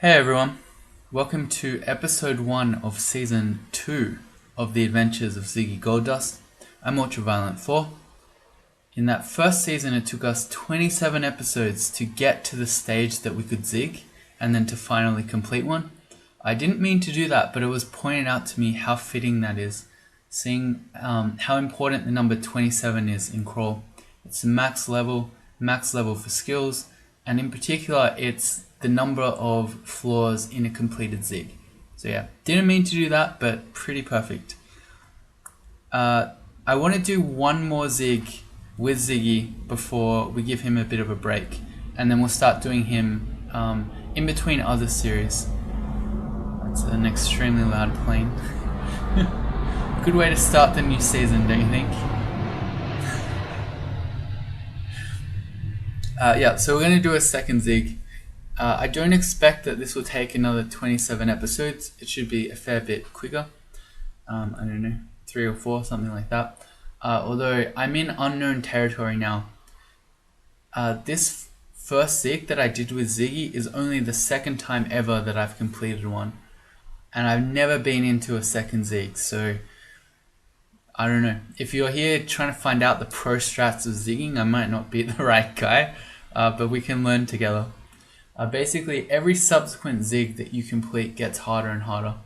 Hey everyone, welcome to episode 1 of season 2 of the adventures of Ziggy Goldust. I'm Ultraviolent4. In that first season it took us 27 episodes to get to the stage that we could zig and then to finally complete one. I didn't mean to do that, but it was pointed out to me how fitting that is, seeing how important the number 27 is in Crawl. It's the max level for skills, and in particular it's the number of floors in a completed zig. So yeah, didn't mean to do that, but pretty perfect. I want to do one more zig with Ziggy before we give him a bit of a break, and then we'll start doing him in between other series. That's an extremely loud plane. Good way to start the new season, don't you think? Yeah, so we're going to do a second zig. I don't expect that this will take another 27 episodes. It should be a fair bit quicker. I don't know, 3 or 4, something like that. Although I'm in unknown territory now. This first zig that I did with Ziggy is only the second time ever that I've completed one. And I've never been into a second zig, so I don't know. If you're here trying to find out the pro strats of zigging, I might not be the right guy, but we can learn together. Basically, every subsequent zig that you complete gets harder and harder.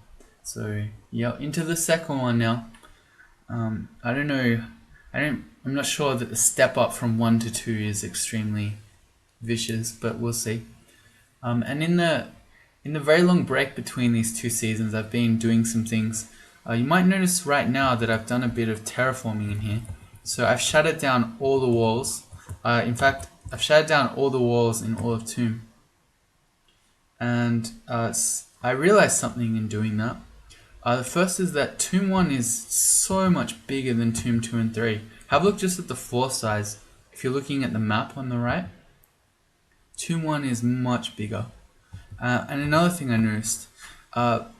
So yeah, into the second one now. I don't know. I'm not sure that the step up from 1 to 2 is extremely vicious, but we'll see. And in the very long break between these two seasons, I've been doing some things. You might notice right now that I've done a bit of terraforming in here. So I've shattered down all the walls. In fact, I've shattered down all the walls in all of Tomb. And I realized something in doing that. The first is that Tomb 1 is so much bigger than Tomb 2 and 3. Have a look just at the floor size. If you're looking at the map on the right, Tomb 1 is much bigger. And another thing I noticed, have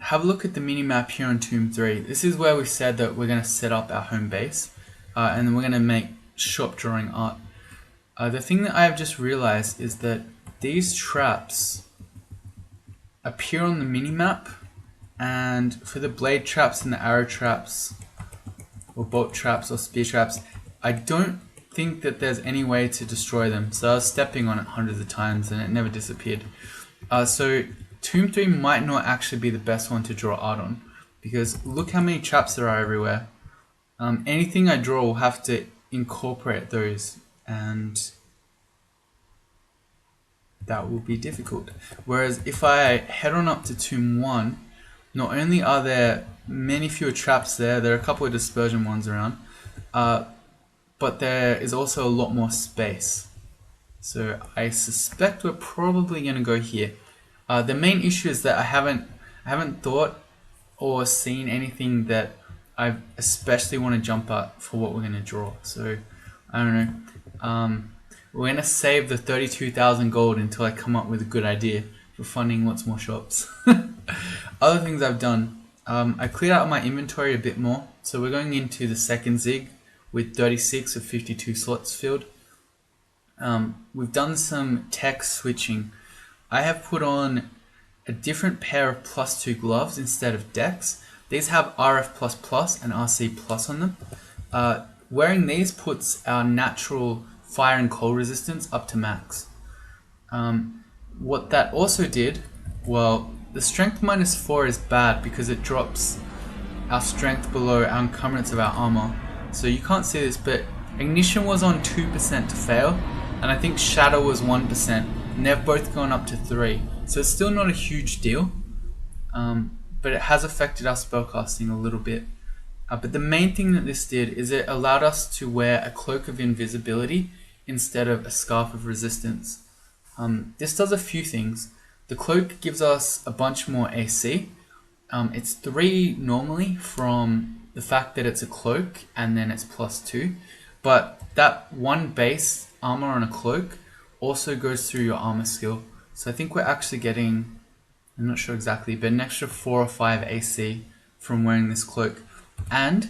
a look at the mini-map here on Tomb 3. This is where we said that we're going to set up our home base, and then we're going to make shop drawing art. The thing that I have just realized is that these traps appear on the mini-map, and for the blade traps and the arrow traps, or bolt traps or spear traps, I don't think that there's any way to destroy them. So I was stepping on it hundreds of times and it never disappeared. So Tomb 3 might not actually be the best one to draw art on, because look how many traps there are everywhere. Anything I draw will have to incorporate those, and that will be difficult. Whereas if I head on up to Tomb 1, not only are there many fewer traps there are a couple of dispersion ones around, but there is also a lot more space. So I suspect we're probably going to go here. The main issue is that I haven't thought or seen anything that I especially want to jump at for what we're going to draw. So I don't know. We're going to save the 32,000 gold until I come up with a good idea for funding lots more shops. Other things I've done, I cleared out my inventory a bit more. So we're going into the second zig with 36 of 52 slots filled. We've done some tech switching. I have put on a different pair of +2 gloves instead of decks. These have RF++ and RC+ on them. Wearing these puts our natural fire and cold resistance up to max. What that also did, well, the strength -4 is bad because it drops our strength below our encumbrance of our armor. So you can't see this, but ignition was on 2% to fail, and I think shatter was 1%, and they've both gone up to 3. So it's still not a huge deal, but it has affected our spellcasting a little bit. But the main thing that this did is it allowed us to wear a cloak of invisibility instead of a scarf of resistance. This does a few things. The cloak gives us a bunch more AC. It's 3 normally from the fact that it's a cloak and then it's +2. But that one base armor on a cloak also goes through your armor skill. So I think we're actually getting, I'm not sure exactly, but an extra 4 or 5 AC from wearing this cloak. And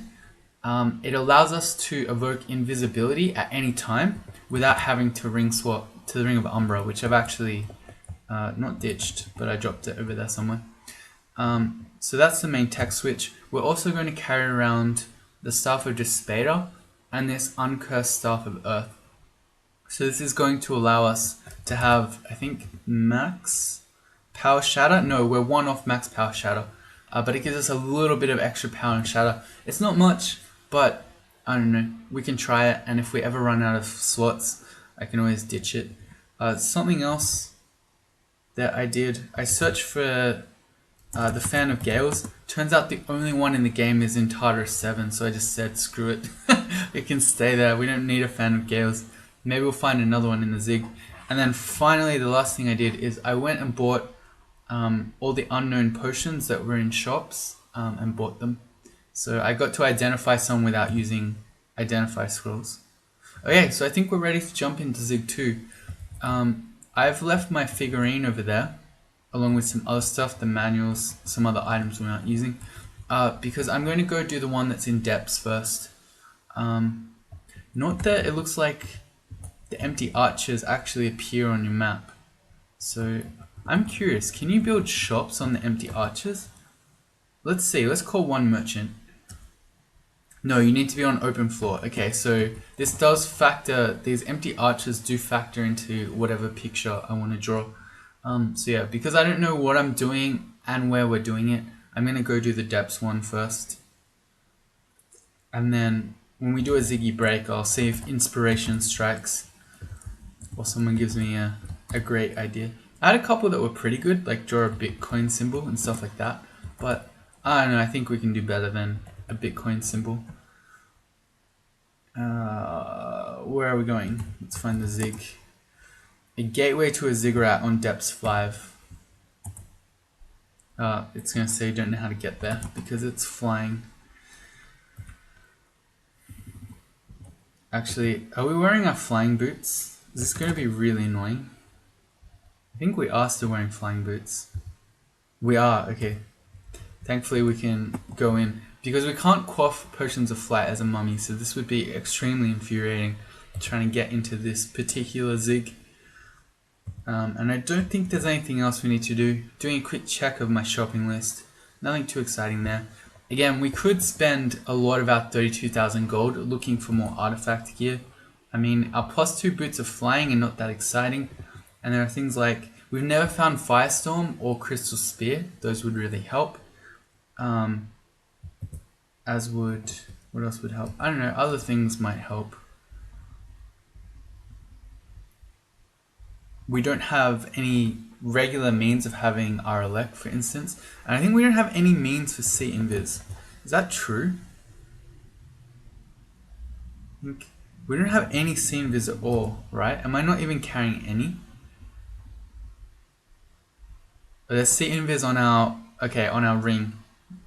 it allows us to evoke invisibility at any time without having to ring swap to the Ring of Umbra, which I've actually not ditched, but I dropped it over there somewhere. So that's the main tech switch. We're also going to carry around the Staff of Zigraider and this Uncursed Staff of Earth. So this is going to allow us to have, I think, max power shatter. No, we're one off max power shatter, but it gives us a little bit of extra power and shatter. It's not much, but I don't know. We can try it, and if we ever run out of slots, I can always ditch it. Something else that I did, I searched for the Fan of Gales. Turns out the only one in the game is in Tartarus 7, so I just said screw it. It can stay there. We don't need a Fan of Gales. Maybe we'll find another one in the Zig. And then finally, the last thing I did is I went and bought all the unknown potions that were in shops and bought them. So I got to identify some without using identify scrolls. Okay, so I think we're ready to jump into Zig 2. I've left my figurine over there, along with some other stuff, the manuals, some other items we're not using, because I'm going to go do the one that's in depths first. Note that it looks like the empty arches actually appear on your map. So I'm curious, can you build shops on the empty arches? Let's see, let's call one merchant. No, you need to be on open floor. Okay, so this does factor, these empty arches do factor into whatever picture I want to draw. So yeah, because I don't know what I'm doing and where we're doing it, I'm going to go do the depths one first. And then when we do a Ziggy break, I'll see if inspiration strikes or someone gives me a great idea. I had a couple that were pretty good, like draw a Bitcoin symbol and stuff like that. But I don't know, I think we can do better than a Bitcoin symbol. Where are we going? Let's find the Zig. A gateway to a Ziggurat on depths 5. It's going to say you don't know how to get there because it's flying. Actually, are we wearing our flying boots? Is this going to be really annoying? I think we are still wearing flying boots. We are, okay. Thankfully we can go in. Because we can't quaff potions of flight as a mummy, so this would be extremely infuriating trying to get into this particular Zig. And I don't think there's anything else we need to do. Doing a quick check of my shopping list. Nothing too exciting there. Again, we could spend a lot of our 32,000 gold looking for more artifact gear. I mean, our +2 boots are flying and not that exciting. And there are things like, we've never found Firestorm or Crystal Spear. Those would really help. As would, what else would help? I don't know, other things might help. We don't have any regular means of having RLX, for instance. And I think we don't have any means for C Invis. Is that true? I think we don't have any C Invis at all, right? Am I not even carrying any? There's C Invis on our, okay, on our ring.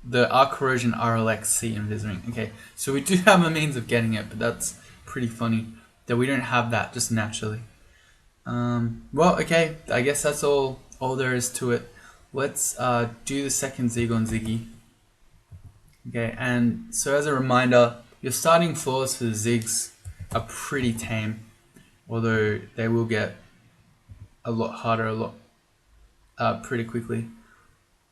The Arc Corrosion RLX C Invis ring. Okay, so we do have a means of getting it, but that's pretty funny that we don't have that just naturally. Well, okay, I guess that's all there is to it. Let's do the second Zig on Ziggy. Okay, and so as a reminder, your starting floors for the Zigs are pretty tame, although they will get a lot harder pretty quickly.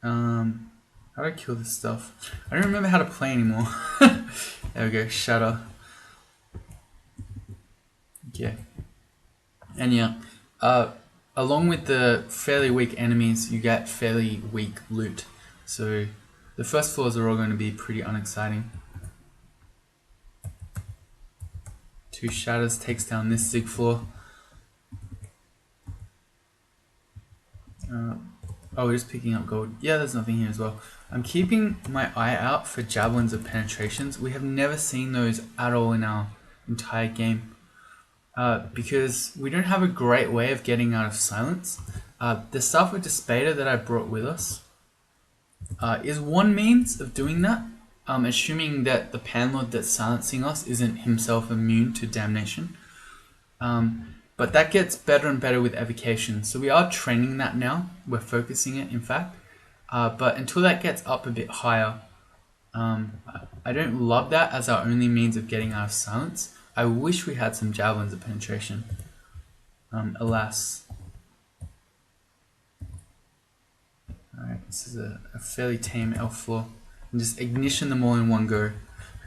How do I kill this stuff? I don't remember how to play anymore. There we go, shatter. Okay. And yeah, along with the fairly weak enemies, you get fairly weak loot. So the first floors are all going to be pretty unexciting. 2 shatters takes down this Zig floor. Oh, we're just picking up gold. Yeah, there's nothing here as well. I'm keeping my eye out for javelins of penetrations. We have never seen those at all in our entire game. Because we don't have a great way of getting out of silence. The stuff with Zigraider that I brought with us is one means of doing that, assuming that the Panlord that's silencing us isn't himself immune to damnation. But that gets better and better with evocation, so we are training that now. We're focusing it, in fact. But until that gets up a bit higher, I don't love that as our only means of getting out of silence. I wish we had some javelins of penetration. Alas. This is a fairly tame elf floor. And just ignition them all in one go.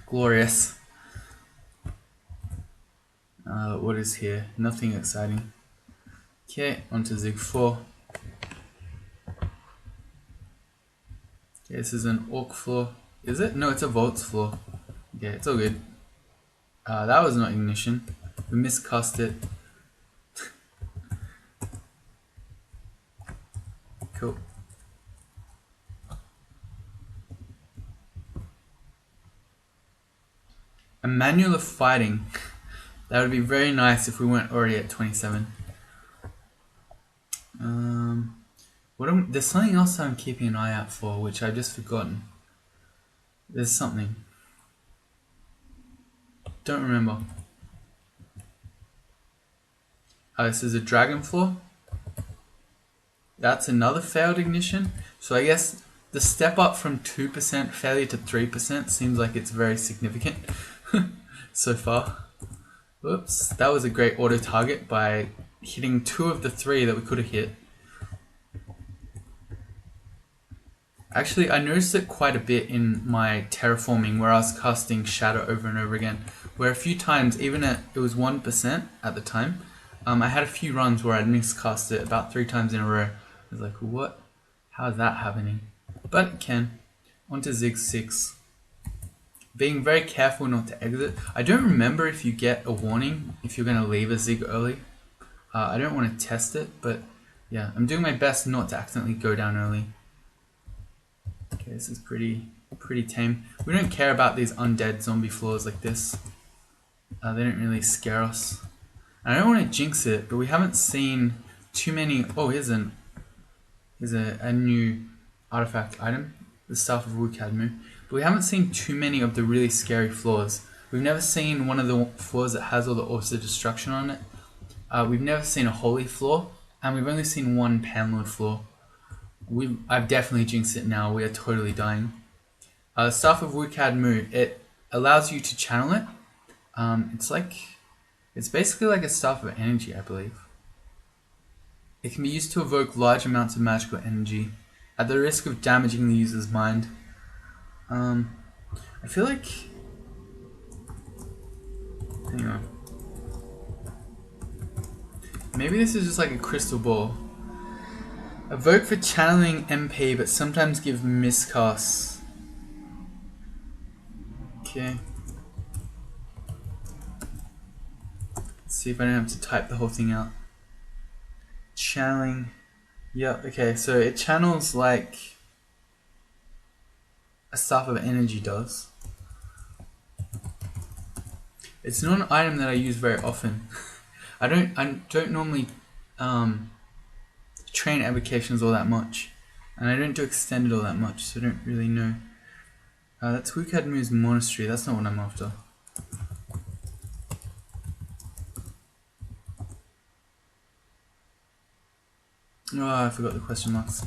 Glorious. What is here? Nothing exciting. Okay, onto Zig 4. Okay, this is an Orc floor. Is it? No, it's a Vaults floor. Okay, it's all good. That was not ignition. We miscast it. Cool. A manual of fighting. That would be very nice if we weren't already at 27. There's something else I'm keeping an eye out for, which I've just forgotten. There's something. Don't remember. This is a dragon floor. That's another failed ignition. So I guess the step up from 2% failure to 3% seems like it's very significant so far. Whoops, that was a great auto target by hitting 2 of the 3 that we could have hit. Actually, I noticed it quite a bit in my terraforming where I was casting Shadow over and over again. Where a few times, even at it was 1% at the time, I had a few runs where I'd miscast it about 3 times in a row. I was like, what? How is that happening? But it can. Onto Zig 6. Being very careful not to exit. I don't remember if you get a warning if you're going to leave a Zig early. I don't want to test it, but yeah, I'm doing my best not to accidentally go down early. Okay, this is pretty tame. We don't care about these undead zombie floors like this. They don't really scare us. And I don't want to jinx it, but we haven't seen too many. Oh, here's a new artifact item, the Staff of Wukadmu. But we haven't seen too many of the really scary floors. We've never seen one of the floors that has all the auto destruction on it. We've never seen a holy floor, and we've only seen one Panlord floor. I've definitely jinxed it now. We are totally dying. Staff of Wukadmu, it allows you to channel it. It's basically like a Staff of Energy, I believe. It can be used to evoke large amounts of magical energy at the risk of damaging the user's mind. I feel like... Hang on. Maybe this is just like a crystal ball. Evoke for channeling MP, but sometimes give miscasts. Okay. Let's see if I don't have to type the whole thing out. Channeling. Yeah, okay, so it channels like a Staff of Energy does. It's not an item that I use very often. I don't normally train evocations all that much, and I don't do extended all that much, so I don't really know. That's Wukadmu's monastery. That's not what I'm after. Oh, I forgot the question marks.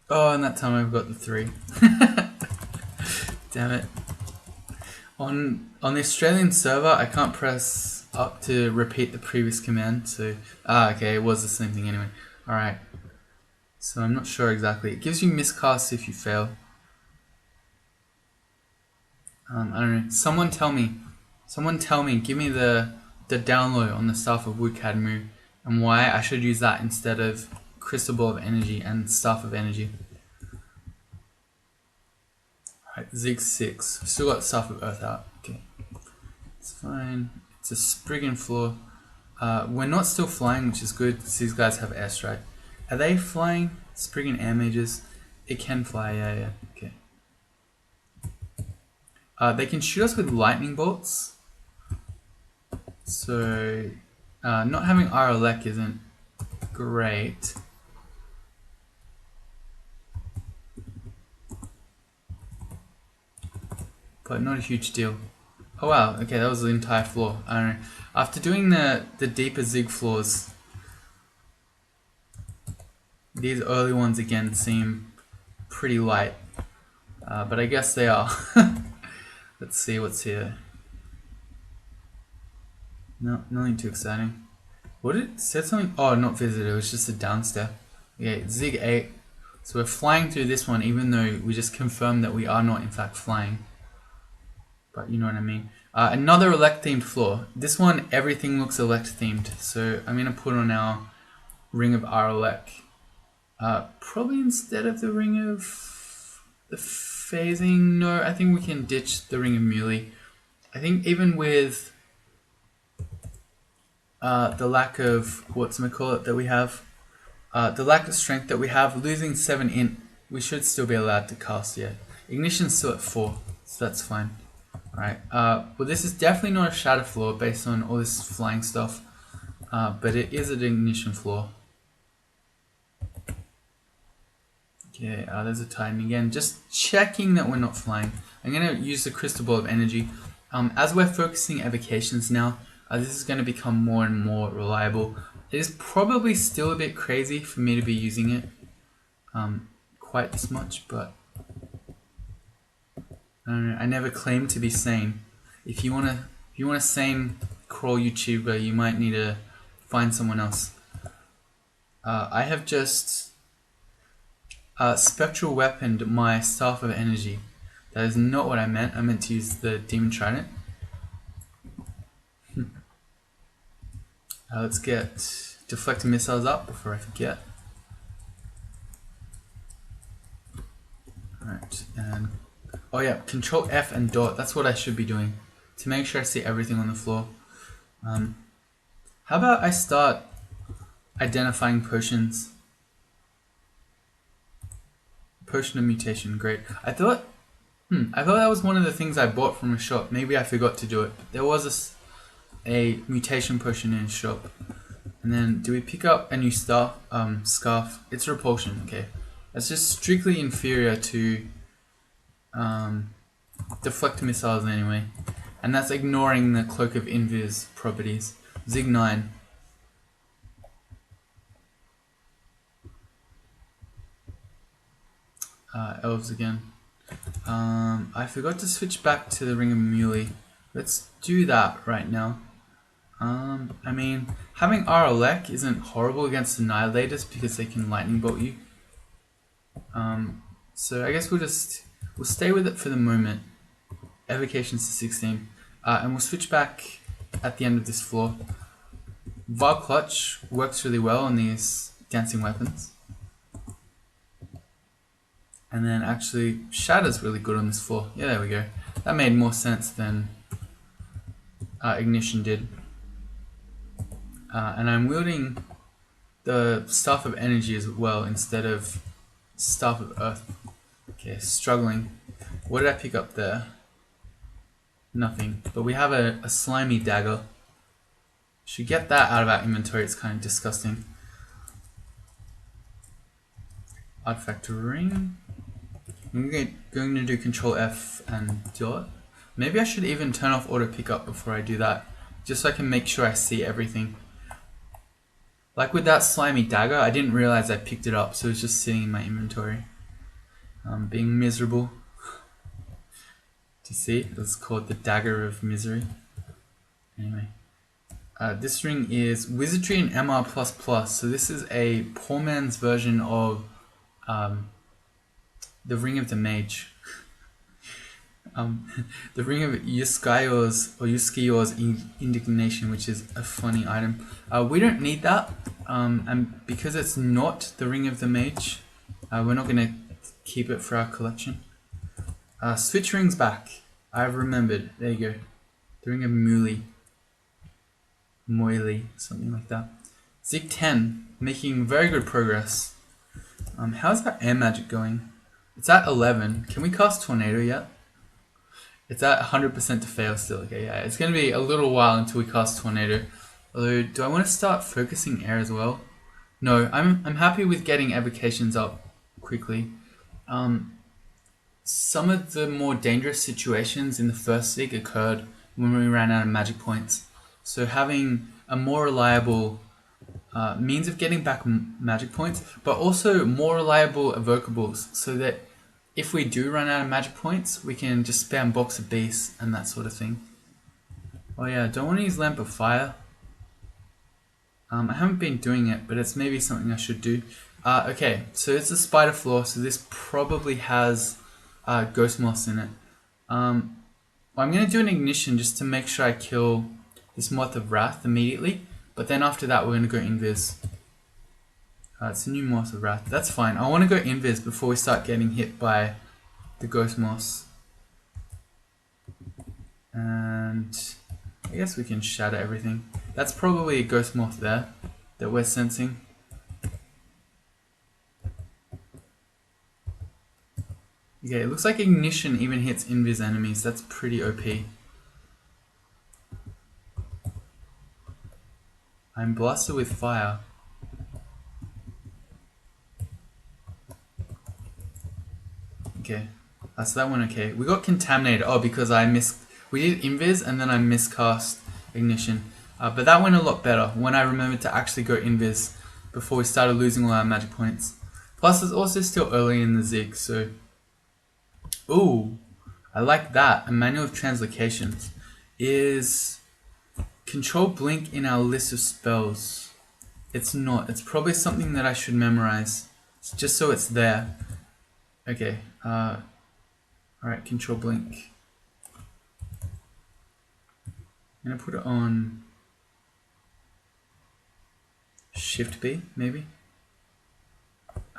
Oh, and that time I've got the 3. Damn it. On the Australian server, I can't press up to repeat the previous command, so... okay, it was the same thing anyway. Alright. So I'm not sure exactly. It gives you miscasts if you fail. I don't know. Someone tell me, give me the download on the Staff of Wukadmu and why I should use that instead of Crystal Ball of Energy and Staff of Energy. Alright, Zig 6. Still got Staff of Earth out. Okay. It's fine. It's a Spriggan floor. We're not still flying, which is good because these guys have airstrike. Are they flying? Spriggan air mages? It can fly, yeah. Okay. They can shoot us with lightning bolts. So, not having RLEC isn't great. But not a huge deal. Oh wow, okay, that was the entire floor. I don't know. After doing the deeper Zig floors, these early ones again seem pretty light. But I guess they are. Let's see what's here. No, nothing too exciting. What did it say something? Oh, not visitor, it was just a downstep. Okay, Zig 8. So we're flying through this one even though we just confirmed that we are not in fact flying. But you know what I mean. Another elect themed floor. This one, everything looks elect themed. So I'm going to put on our Ring of Aralek. Probably instead of the Ring of the phasing. No, I think we can ditch the Ring of Muley. I think even with the lack of, whatchamacallit that we have, the lack of strength that we have, losing 7 int, we should still be allowed to cast yet. Ignition's still at 4, so that's fine. Alright, well this is definitely not a shatter floor based on all this flying stuff, but it is an ignition floor. Okay, there's a Titan again, just checking that we're not flying. I'm going to use the Crystal Ball of Energy. As we're focusing evocations now, this is going to become more and more reliable. It is probably still a bit crazy for me to be using it quite this much, but I don't know, I never claimed to be sane. If you wanna sane crawl YouTuber, you might need to find someone else. I have just spectral weaponed my Staff of Energy. That is not what I meant. I meant to use the Demon Trident. Let's get deflecting missiles up before I forget. Alright, and oh yeah, Control F and dot. That's what I should be doing to make sure I see everything on the floor. How about I start identifying potions? Potion of mutation, great. I thought that was one of the things I bought from a shop. Maybe I forgot to do it. But there was a mutation potion in a shop. And then, do we pick up a new scarf? It's repulsion, okay. That's just strictly inferior to deflect missiles anyway. And that's ignoring the Cloak of Invis properties. Zig 9. Elves again. I forgot to switch back to the Ring of Muley. Let's do that right now. I mean, having Aralek isn't horrible against Annihilators because they can lightning bolt you. So I guess we'll stay with it for the moment. Evocations to 16. And we'll switch back at the end of this floor. Var Clutch works really well on these dancing weapons. And then actually, Shatter's really good on this floor. Yeah, there we go. That made more sense than Ignition did. And I'm wielding the Staff of Energy as well instead of Staff of Earth. Okay, struggling. What did I pick up there? Nothing. But we have a slimy dagger. Should get that out of our inventory. It's kind of disgusting. Artifact ring. I'm going to do Control F and dot. Maybe I should even turn off auto pickup before I do that, just so I can make sure I see everything. Like with that slimy dagger, I didn't realize I picked it up, so it's just sitting in my inventory. Being miserable. Do you see? It's called the Dagger of Misery. Anyway. This ring is Wizardry and MR++, so this is a poor man's version of the Ring of the Mage. The Ring of Yuskiyor's Indignation, which is a funny item. We don't need that, and because it's not the Ring of the Mage, we're not going to keep it for our collection. Switch rings back. I've remembered. There you go. The Ring of Muley. Moily, something like that. Zig 10, making very good progress. How's our air magic going? It's at 11. Can we cast Tornado yet? It's at 100% to fail still. Okay, yeah, it's going to be a little while until we cast Tornado. Although, do I want to start focusing air as well? No, I'm happy with getting evocations up quickly. Some of the more dangerous situations in the first Zig occurred when we ran out of magic points. So having a more reliable means of getting back magic points, but also more reliable evocables, so that if we do run out of magic points, we can just spam Box of Beasts and that sort of thing. Oh yeah, don't want to use Lamp of Fire. I haven't been doing it, but it's maybe something I should do. Okay, so it's a spider floor, so this probably has ghost moths in it. Well, I'm going to do an ignition just to make sure I kill this Moth of Wrath immediately, but then after that we're going to go invis. It's a new Moth of Wrath. That's fine. I want to go invis before we start getting hit by the ghost moths. And I guess we can shatter everything. That's probably a ghost moth there that we're sensing. Okay, it looks like ignition even hits invis enemies. That's pretty OP. I'm blasted with fire. Okay, so that one okay. We got contaminated. Oh, because we did invis and then I miscast ignition. But that went a lot better when I remembered to actually go invis before we started losing all our magic points. Plus, it's also still early in the Zig, so... Ooh, I like that. A manual of translocations. Is control blink in our list of spells? It's not. It's probably something that I should memorize, just so it's there. Okay. Alright, control blink. I'm gonna put it on Shift B, maybe?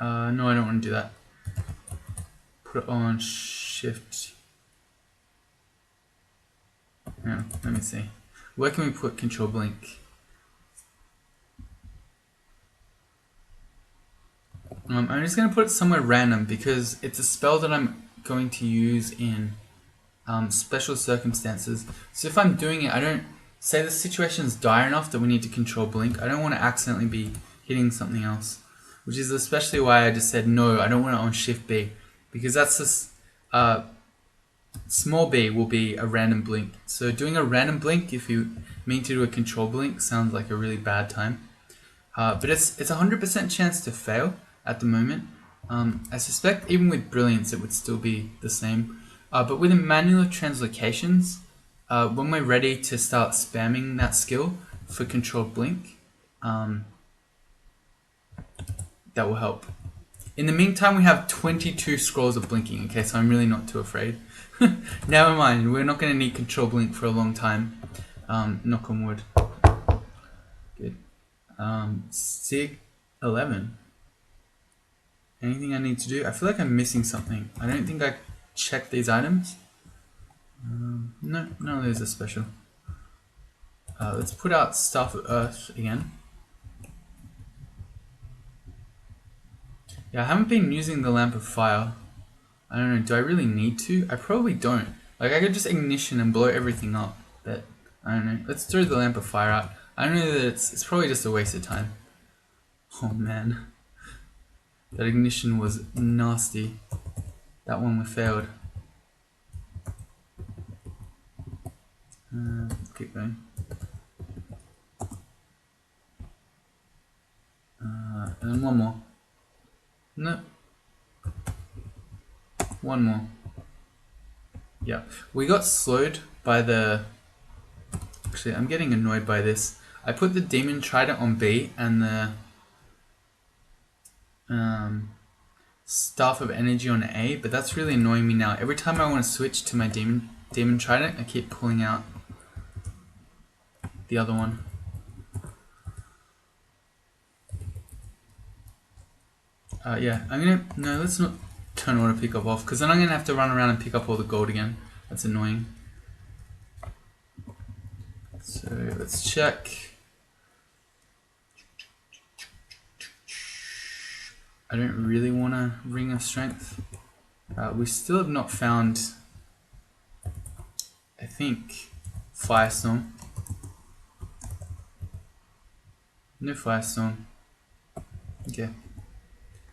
No, I don't want to do that. Put it on Shift. No, let me see. Where can we put control blink? I'm just going to put it somewhere random because it's a spell that I'm going to use in special circumstances. So if I'm doing it, I don't say the situation's dire enough that we need to control blink. I don't want to accidentally be hitting something else, which is especially why I just said no. I don't want it on Shift B because that's just small b will be a random blink. So doing a random blink, if you mean to do a control blink, sounds like a really bad time. But it's 100% chance to fail at the moment. I suspect even with brilliance it would still be the same. But with a manual of translocations, when we're ready to start spamming that skill for control blink, that will help. In the meantime, we have 22 scrolls of blinking, okay, so I'm really not too afraid. Never mind, we're not going to need control blink for a long time. Knock on wood. Good. Sig 11. Anything I need to do? I feel like I'm missing something. I don't think I checked these items. No, none of those are special. Let's put out Staff of Earth again. Yeah, I haven't been using the Lamp of Fire. I don't know, do I really need to? I probably don't. Like, I could just ignition and blow everything up, but I don't know. Let's throw the Lamp of Fire out. I know that it's probably just a waste of time. Oh man. That ignition was nasty. That one we failed. Keep going. And then one more. No. One more. Yeah. We got slowed by the... Actually, I'm getting annoyed by this. I put the Demon Trident on B and the Staff of Energy on A, but that's really annoying me now. Every time I want to switch to my Demon Trident, I keep pulling out the other one. Yeah, no, let's not turn auto pickup off, because then I'm gonna have to run around and pick up all the gold again. That's annoying. So let's check. I don't really want to Ring of Strength. We still have not found, I think, Firestorm. No Firestorm. Okay.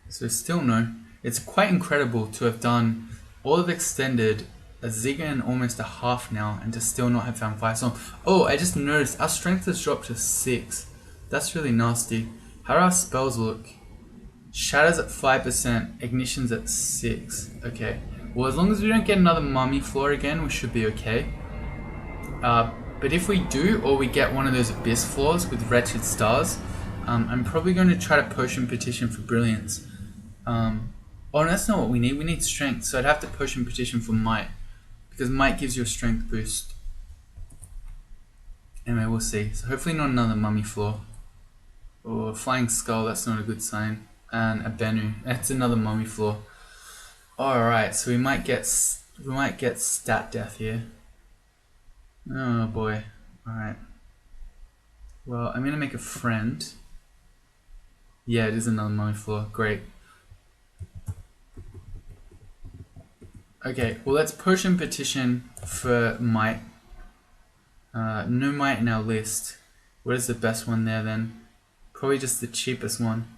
So still no. It's quite incredible to have done all of Extended, a Zigga and almost a half now, and to still not have found Firestorm. Oh, I just noticed our strength has dropped to 6. That's really nasty. How do our spells look? Shatters at 5%, Ignition's at 6. Okay. Well, as long as we don't get another Mummy floor again, we should be okay. But if we do, or we get one of those Abyss floors with Wretched Stars, I'm probably going to try to potion petition for brilliance. Oh, no, that's not what we need. We need strength, so I'd have to potion petition for might, because might gives you a strength boost. Anyway, we'll see. So hopefully not another mummy floor. Or a flying skull, that's not a good sign. And a Bennu, that's another mummy floor. Alright, so we might get stat death here. Oh boy. Alright. Well, I'm gonna make a friend. Yeah, it is another mummy floor. Great. Okay, well let's potion petition for might. No might in our list. What is the best one there then? Probably just the cheapest one.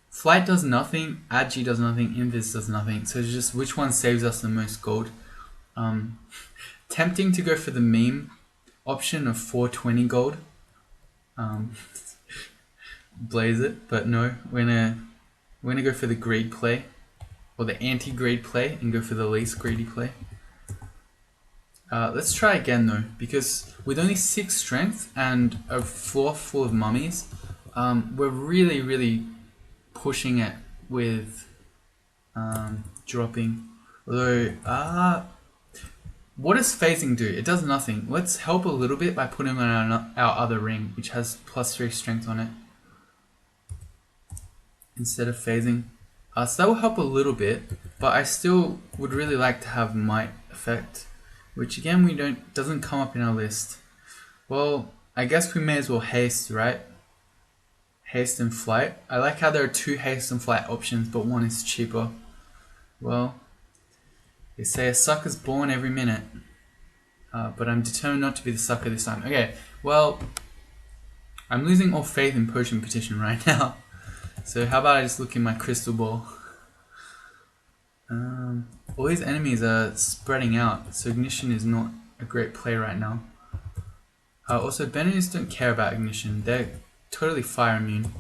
Flight does nothing, Agi does nothing, Invis does nothing. So it's just which one saves us the most gold. Tempting to go for the meme option of 420 gold. Blaze it, but no, we're gonna go for the greed play, or the anti-greed play, and go for the least greedy play. Let's try again though, because with only 6 strength and a floor full of mummies, we're really pushing it with dropping. Although, what does phasing do? It does nothing. Let's help a little bit by putting on our other ring, which has +3 strength on it, instead of phasing. So that will help a little bit, but I still would really like to have might effect, which again doesn't come up in our list. Well, I guess we may as well haste, right? Haste and flight. I like how there are 2 haste and flight options, but one is cheaper. Well, they say a sucker's born every minute, but I'm determined not to be the sucker this time. Okay, well, I'm losing all faith in potion petition right now. So how about I just look in my crystal ball? All these enemies are spreading out, so ignition is not a great play right now. Also, Bennus don't care about ignition. They're totally fire immune.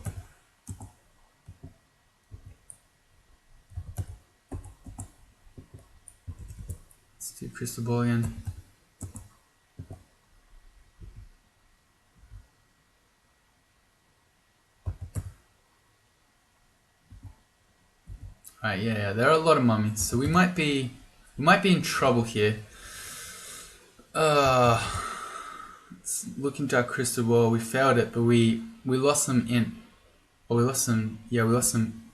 Let's do crystal ball again. Alright, yeah, there are a lot of mummies, so we might be in trouble here. Let's look into our crystal ball. We failed it, but we lost some int. Or we lost some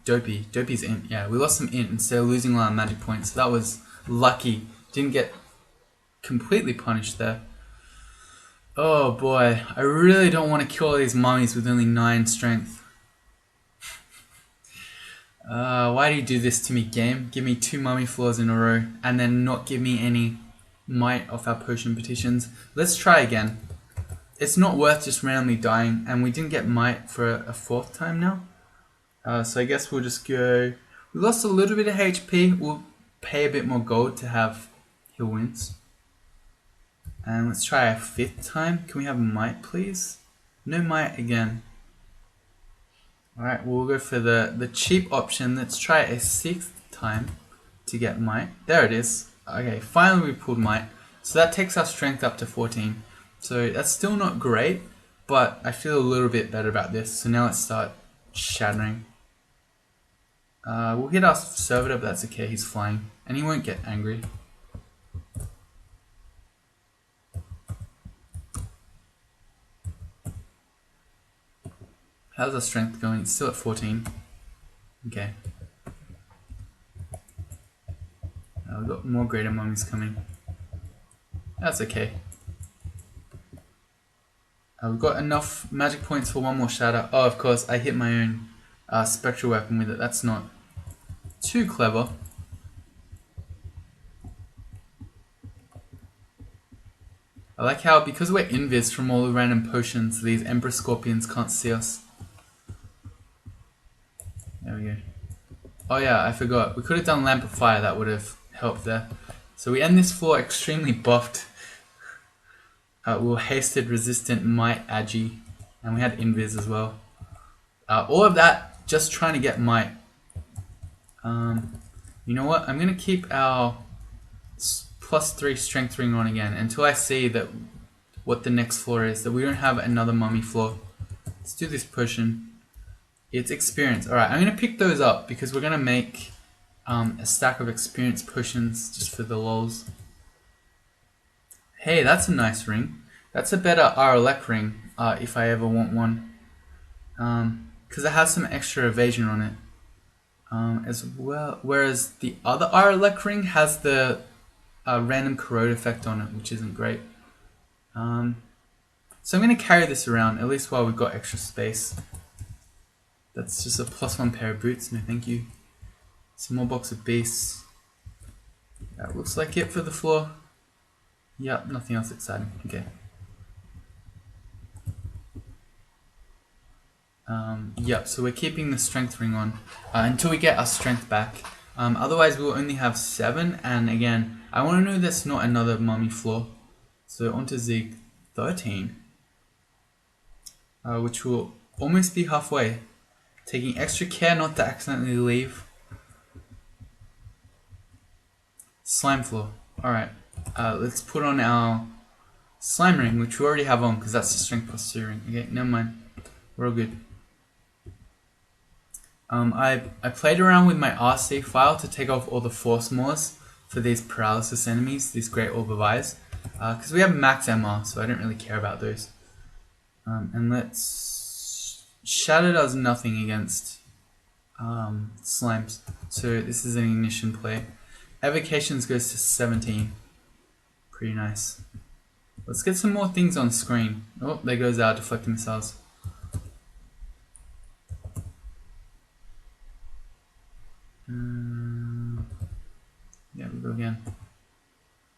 dopey. Dopey's int, yeah. We lost some int instead of losing all our magic points. So that was lucky. Didn't get completely punished there. Oh boy, I really don't want to kill all these mummies with only 9 strength. Why do you do this to me, game? Give me 2 mummy floors in a row and then not give me any might off our potion petitions. Let's try again. It's not worth just randomly dying, and we didn't get might for a 4th time now. So I guess we'll just go. We lost a little bit of HP. We'll pay a bit more gold to have heal wins. And let's try a 5th time. Can we have might, please? No might again. Alright, we'll go for the cheap option. Let's try a 6th time to get might. There it is. Okay, finally we pulled might. So that takes our strength up to 14. So that's still not great, but I feel a little bit better about this. So now let's start shattering. We'll hit our servitor, but that's okay, he's flying. And he won't get angry. How's our strength going? It's still at 14. Okay. We've got more greater mummies coming. That's okay. We've got enough magic points for 1 more shatter. Oh, of course, I hit my own spectral weapon with it. That's not too clever. I like how, because we're invis from all the random potions, these Emperor Scorpions can't see us. There we go. Oh yeah, I forgot. We could have done Lamp of Fire, that would have helped there. So we end this floor extremely buffed. We were hasted, resistant, might, agi, and we had invis as well. All of that just trying to get might. You know what? I'm gonna keep our +3 strength ring on again until I see that what the next floor is. That we don't have another mummy floor. Let's do this potion. It's experience. Alright, I'm going to pick those up because we're going to make a stack of experience potions just for the lols. Hey, that's a nice ring. That's a better RLX ring if I ever want one. Because it has some extra evasion on it. As well, whereas the other RLX ring has the random corrode effect on it, which isn't great. So I'm going to carry this around, at least while we've got extra space. That's just a +1 pair of boots, no thank you. Some more box of beasts. That looks like it for the floor. Yep, nothing else exciting. Okay. Yep, so we're keeping the strength ring on until we get our strength back. Otherwise we'll only have 7, and again, I want to know there's not another mummy floor. So onto Zig 13, which will almost be halfway. Taking extra care not to accidentally leave. Slime floor. Alright, let's put on our slime ring, which we already have on because that's the strength +2 ring. Okay, never mind. We're all good. I played around with my RC file to take off all the force mores for these paralysis enemies, these great orb of eyes, because we have max MR, so I don't really care about those. And let's... Shatter does nothing against slimes, so this is an ignition play. Evocations goes to 17. Pretty nice. Let's get some more things on screen. Oh, there goes our deflecting missiles. Yeah, we go again.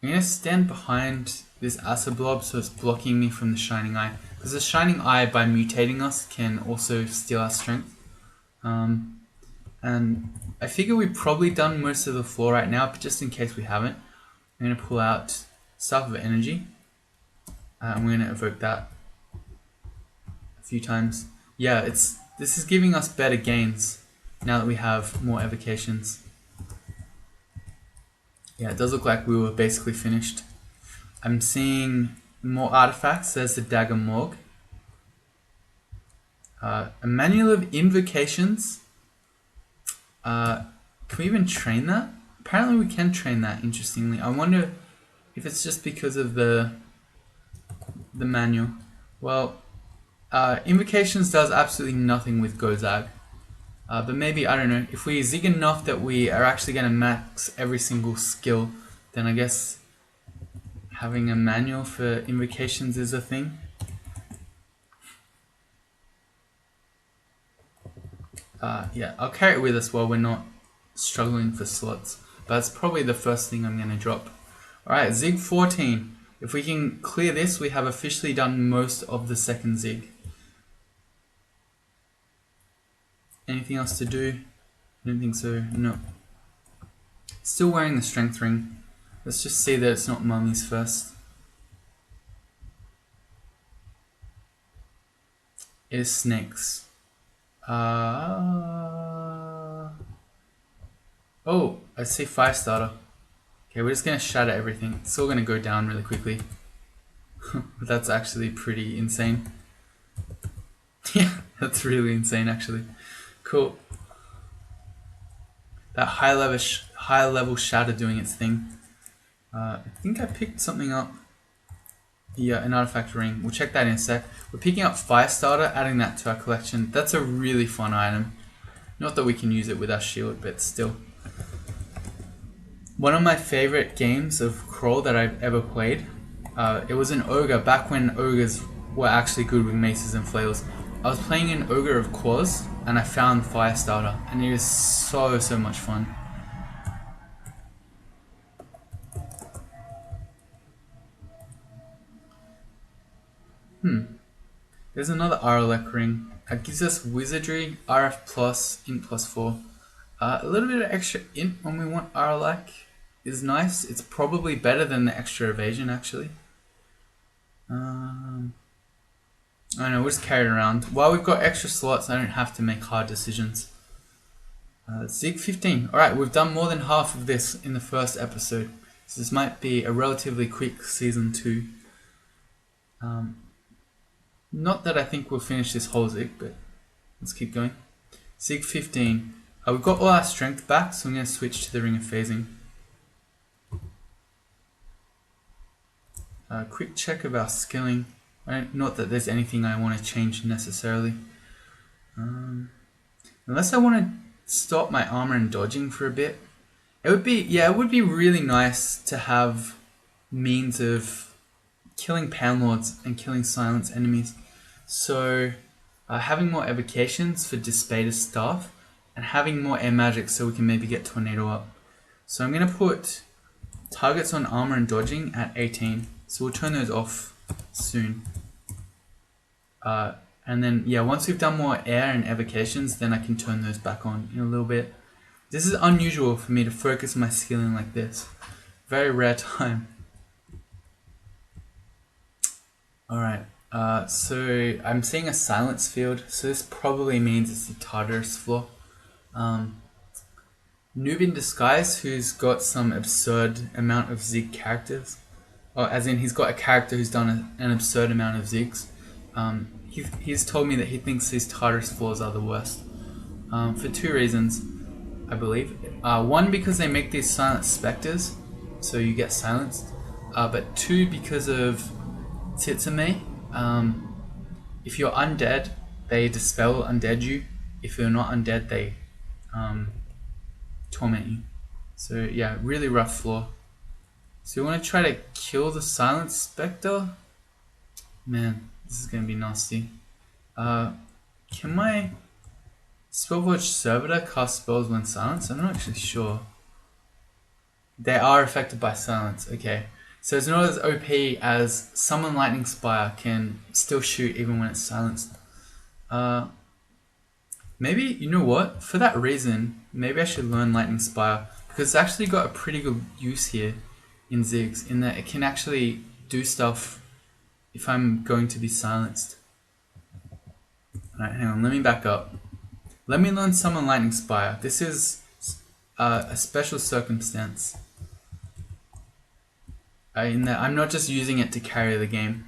I'm going to stand behind this acid blob so it's blocking me from the shining eye. Because the shining eye, by mutating us, can also steal our strength. And I figure we've probably done most of the floor right now, but just in case we haven't, I'm going to pull out Staff of Energy. I'm going to evoke that a few times. Yeah, this is giving us better gains now that we have more evocations. Yeah, it does look like we were basically finished. I'm seeing more artifacts. There's the Dagger Morgue. A Manual of Invocations. Can we even train that? Apparently we can train that, interestingly. I wonder if it's just because of the manual. Well, Invocations does absolutely nothing with Gozag. But maybe, I don't know, if we zig enough that we are actually going to max every single skill, then I guess having a manual for invocations is a thing. Yeah, I'll carry it with us while we're not struggling for slots. But that's probably the first thing I'm going to drop. Alright, Zig 14. If we can clear this, we have officially done most of the second Zig. Anything else to do? I don't think so, no. Still wearing the strength ring. Let's just see that it's not mummies first. It is snakes. Oh, I see fire starter. Okay, we're just gonna shatter everything. It's all gonna go down really quickly. But that's actually pretty insane. Yeah, that's really insane actually. Cool. That high level shatter doing its thing. I think I picked something up. Yeah, an artifact ring. We'll check that in a sec. We're picking up Firestarter, adding that to our collection. That's a really fun item. Not that we can use it with our shield, but still. One of my favorite games of Crawl that I've ever played. It was an ogre back when ogres were actually good with maces and flails. I was playing an ogre of Quaz and I found Firestarter, and it was so much fun. There's another RLX ring. It gives us Wizardry, RF plus, Int +4. A little bit of extra Int when we want RLX is nice. It's probably better than the extra evasion actually. I don't know, we'll just carry it around. While we've got extra slots, I don't have to make hard decisions. Zig 15. Alright, we've done more than half of this in the first episode. So this might be a relatively quick season 2. Not that I think we'll finish this whole Zig, but let's keep going. Zig 15. We've got all our strength back, so I'm going to switch to the Ring of Phasing. Quick check of our skilling. Not that there's anything I want to change necessarily. Unless I want to stop my armor and dodging for a bit. It would be really nice to have means of killing Panlords and killing silence enemies. So having more evocations for Dispater's staff and having more air magic so we can maybe get Tornado up. So I'm going to put targets on armor and dodging at 18. So we'll turn those off soon. And then, yeah, once we've done more air and evocations, then I can turn those back on in a little bit. This is unusual for me to focus my skilling like this. Very rare time. Alright, so I'm seeing a silence field, so this probably means it's the Tartarus floor. Noob in Disguise, who's got some absurd amount of Zig characters. Or as in, he's got a character who's done an absurd amount of Zigs. He's told me that he thinks these Tartarus floors are the worst. For two reasons, I believe. One, because they make these silent specters, so you get silenced. But two, because of Titsame. If you're undead, they dispel undead you. If you're not undead, they torment you. So yeah, really rough floor. So you want to try to kill the silent specter? Man, this is going to be nasty. Can my Spellforge Servitor cast spells when silenced? I'm not actually sure. They are affected by silence, okay. So it's not as OP as Summon Lightning Spire can still shoot even when it's silenced. Maybe, you know what? For that reason, maybe I should learn Lightning Spire. Because it's actually got a pretty good use here in Ziggs, in that it can actually do stuff if I'm going to be silenced. Alright, hang on, let me back up. Let me learn Summon Lightning Spire. This is a special circumstance. In that I'm not just using it to carry the game.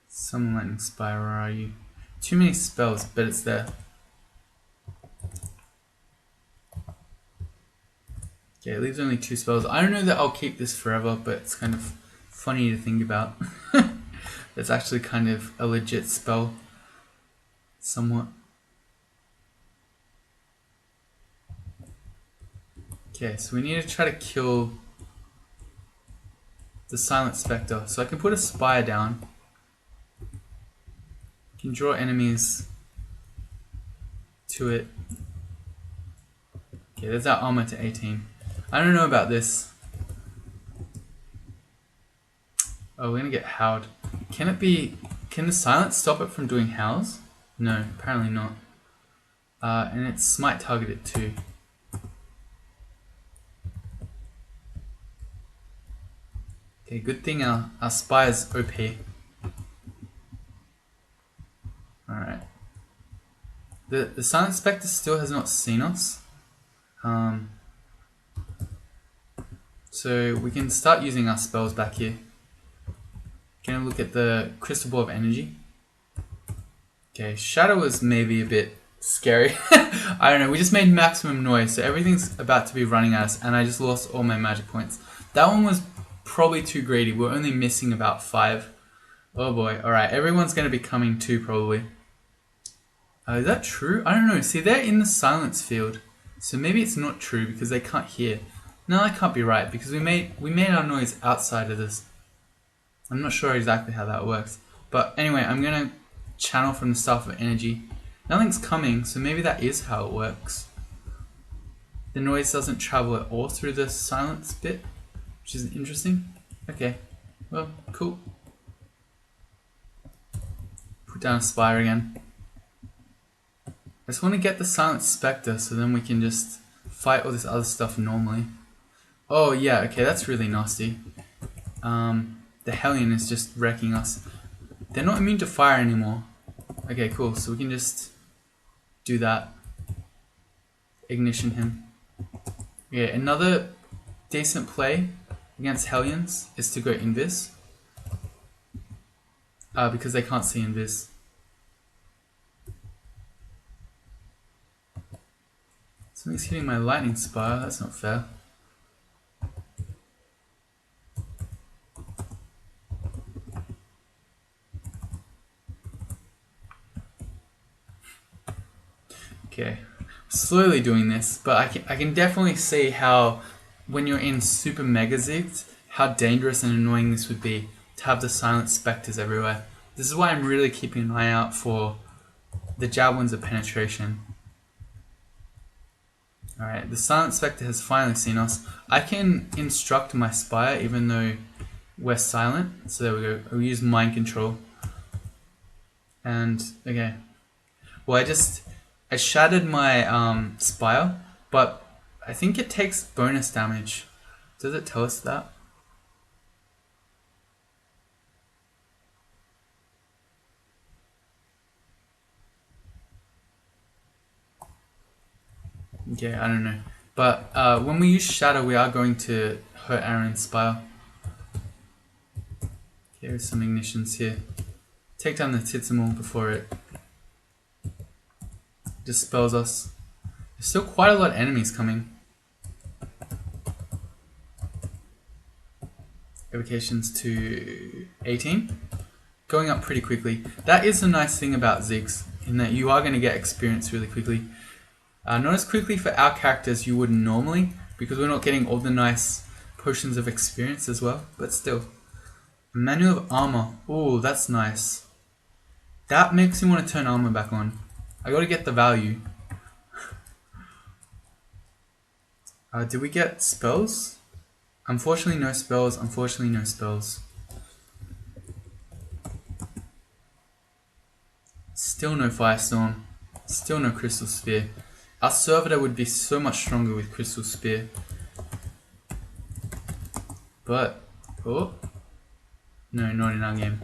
Summon Lightning Spire, where are you? Too many spells, but it's there. Okay, it leaves only 2 spells. I don't know that I'll keep this forever, but it's kind of funny to think about. It's actually kind of a legit spell. Somewhat. Okay, so we need to try to kill the Silent Spectre. So I can put a Spire down. I can draw enemies to it. Okay, there's our armor to 18. I don't know about this. Oh, we're gonna get howled. Can the silence stop it from doing howls? No, apparently not. And it's smite targeted too. Okay, good thing our Spire's OP. Alright. The Silent Spectre still has not seen us. So we can start using our spells back here. Gonna look at the Crystal Ball of Energy. Okay, Shadow was maybe a bit scary. I don't know, we just made maximum noise, so everything's about to be running at us, and I just lost all my magic points. That one was probably too greedy. We're only missing about 5. Oh boy, alright, everyone's gonna be coming too, probably. Is that true? I don't know. See, they're in the silence field, so maybe it's not true because they can't hear. No, that can't be right because we made our noise outside of this. I'm not sure exactly how that works, but anyway, I'm gonna channel from the Staff of Energy. Nothing's coming, so maybe that is how it works. The noise doesn't travel at all through the silence bit, which is interesting. Okay, well, cool. Put down a Spire again. I just want to get the Silent Spectre so then we can just fight all this other stuff normally. Oh yeah, okay, that's really nasty. The Hellion is just wrecking us. They're not immune to fire anymore. Okay, cool, so we can just do that. Ignition him. Yeah, another decent play against Hellions is to go Invis. because they can't see invis. Something's hitting my lightning spire, that's not fair. Okay, slowly doing this, but I can definitely see how when you're in super Mega-Zigged, how dangerous and annoying this would be to have the silent specters everywhere. This is why I'm really keeping an eye out for the javelins of penetration. Alright, the silent specter has finally seen us. I can instruct my spire even though we're silent. So there we go. I'll use mind control. And okay. Well, I shattered my spire, but I think it takes bonus damage. Does it tell us that? Okay, I don't know. But when we use Shatter, we are going to hurt Aaron's spire. Here's some ignitions here. Take down the Titsumul before it dispels us. There's still quite a lot of enemies coming. Evocations to 18. Going up pretty quickly. That is the nice thing about Ziggs, in that you are going to get experience really quickly. Not as quickly for our characters you would normally, because we're not getting all the nice potions of experience as well, but still. Manual of armor. Oh, that's nice. That makes me want to turn armor back on. I gotta get the value. Did we get spells? Unfortunately no spells, unfortunately no spells. Still no Firestorm. Still no Crystal Spear. Our Servitor would be so much stronger with Crystal Spear. But, oh. No, not in our game.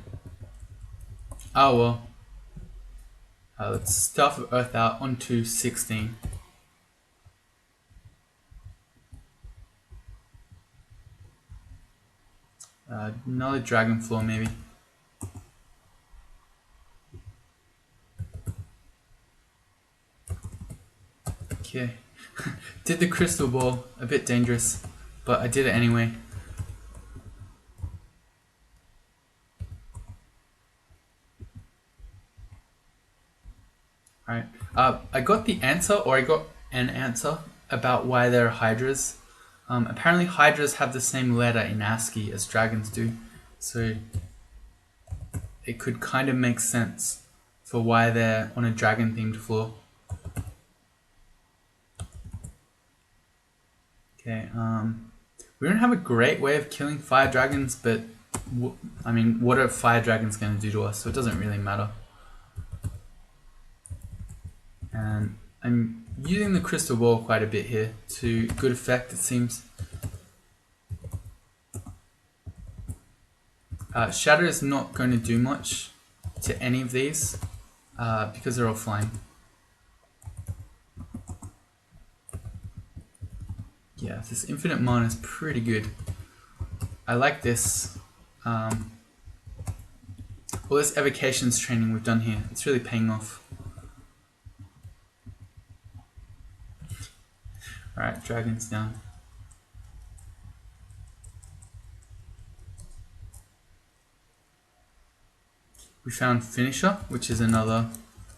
Oh well. Let's Staff of Earth out onto 16. Another Dragon Floor maybe. Okay. Did the Crystal Ball, a bit dangerous, but I did it anyway. Alright. I got the answer, or I got an answer about why there are Hydras. Apparently Hydras have the same letter in ASCII as dragons do, so it could kind of make sense for why they're on a dragon themed floor. Okay, we don't have a great way of killing fire dragons, but I mean, what are fire dragons going to do to us? So it doesn't really matter. And I'm using the crystal ball quite a bit here to good effect, it seems. Shatter is not going to do much to any of these because they're all flying. Yeah, this infinite mana is pretty good. I like this. All this evocations training we've done here, it's really paying off. Alright, dragons down. We found Finisher, which is another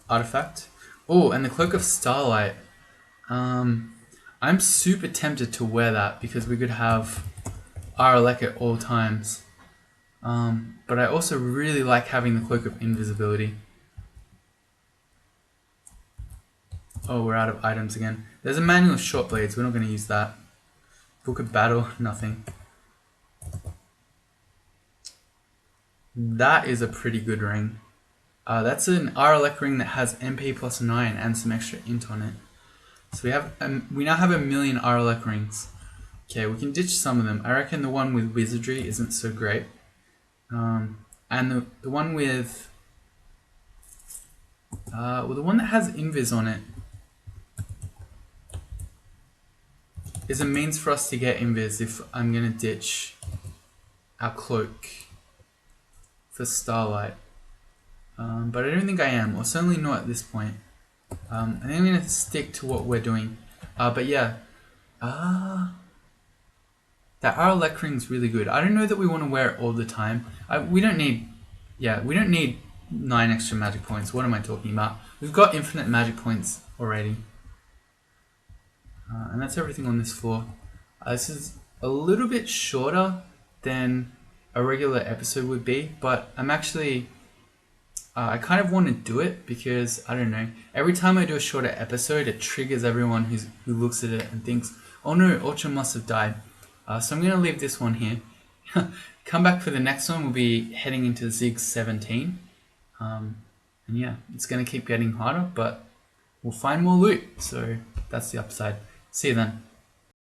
artifact. Oh, and the Cloak of Starlight. I'm super tempted to wear that because we could have Aralek at all times. But I also really like having the Cloak of Invisibility. Oh, we're out of items again. There's a manual of short blades, we're not going to use that. Book of Battle, nothing. That is a pretty good ring. That's an Aralek ring that has MP plus 9 and some extra int on it. So we now have 1,000,000 Aralek rings. Okay, we can ditch some of them. I reckon the one with Wizardry isn't so great. And the one with... well, the one that has Invis on it is a means for us to get Invis if I'm going to ditch our Cloak for Starlight. but I don't think I am, or certainly not at this point. I think I'm going to stick to what we're doing. But yeah, that RLX ring's really good. I don't know that we want to wear it all the time. We don't need 9 extra magic points. What am I talking about? We've got infinite magic points already. And that's everything on this floor. This is a little bit shorter than a regular episode would be, but I'm actually... I kind of want to do it because, I don't know, every time I do a shorter episode, it triggers everyone who looks at it and thinks, oh no, Ultra must have died. So I'm going to leave this one here. Come back for the next one. We'll be heading into Zig 17. And yeah, it's going to keep getting harder, but we'll find more loot. So that's the upside. See you then.